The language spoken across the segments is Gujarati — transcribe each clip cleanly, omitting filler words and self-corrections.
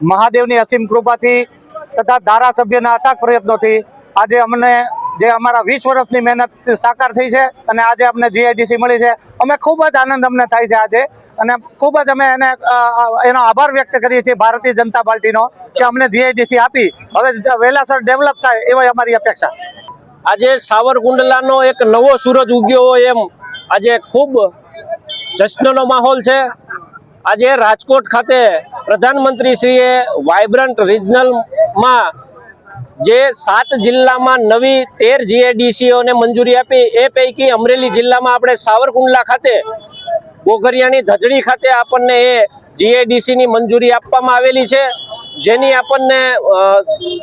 મહાદેવની અસીમ કૃપાથી તથા ધારાસભ્યના અથાગ પ્રયત્નોથી આજે અમને જે અમારા 20 વર્ષની મહેનત સાકાર થઈ છે અને આજે અમને જીઆઈડીસી મળી છે। અમે ખૂબ જ આનંદ અમને થાય છે આજે, અને ખૂબ જ અમે એનો આભાર વ્યક્ત કરીએ છીએ ભારતીય જનતા પાર્ટીનો કે અમને જીઆઈડીસી આપી। હવે વહેલાસર ડેવલપ થાય એવી અમારી અપેક્ષા। આજે સાવરકુંડલાનો એક નવો સૂરજ ઉગ્યો હોય એમ આજે ખૂબ જશ્નનો માહોલ છે। આજે રાજકોટ ખાતે પ્રધાનમંત્રીશ્રીએ વાઇબ્રન્ટ રિજનલમાં જે 7 જિલ્લામાં નવી 13 જીઆઈડીસીઓને મંજૂરી આપી, એ પૈકી અમરેલી જિલ્લામાં આપણે સાવરકુંડલા ખાતે ગોઘરિયાની ધજડી ખાતે આપણને એ જીઆઈડીસીની મંજૂરી આપવામાં આવેલી છે, જેની આપણને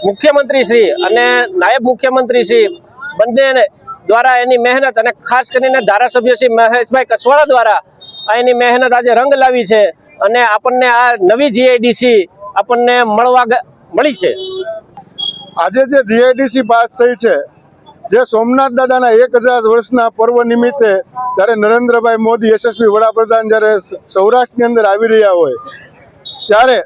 મુખ્યમંત્રીશ્રી અને નાયબ મુખ્યમંત્રીશ્રી બંને દ્વારા એની મહેનત અને ખાસ કરીને ધારાસભ્ય શ્રી મહેશભાઈ કસવાળા દ્વારા એની મહેનત આજે રંગ લાવી છે અને આપણને આ નવી જીઆઈડીસી આપણને મળી છે। આજે જે જીઆઈડીસી પાસ થઈ છે, જે સોમનાથ દાદાના 1000 વર્ષના પર્વ નિમિત્તે જ્યારે નરેન્દ્રભાઈ મોદી યશસ્વી વડાપ્રધાન જ્યારે સૌરાષ્ટ્રની અંદર આવી રહ્યા હોય ત્યારે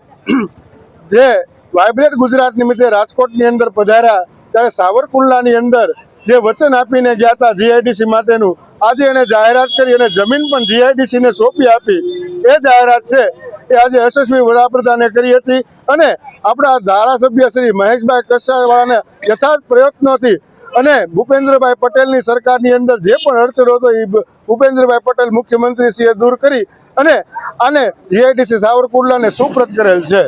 જે વાઇબ્રન્ટ ગુજરાત નિમિત્તે રાજકોટની અંદર પધાર્યા ત્યારે સાવરકુંડલાની અંદર જે વચન આપીને ગયા હતા જીઆઈડીસી માટેનું, આજે એને જાહેરાત કરી અને જમીન પણ જીઆઈડીસીને સોંપી આપી। એ જાહેરાત છે એ આજે યશસ્વી વડાપ્રધાને કરી હતી અને આપણા ધારાસભ્ય શ્રી મહેશભાઈ કસવાળાને યથાર્થ પ્રયત્નોથી અને ભૂપેન્દ્રભાઈ પટેલની સરકારની અંદર જે પણ અડચણો હતો એ ભૂપેન્દ્રભાઈ પટેલ મુખ્યમંત્રીશ્રીએ દૂર કરી અને આને જીઆઈડીસી સાવરકુંડલાને સુપ્રત કરેલ છે।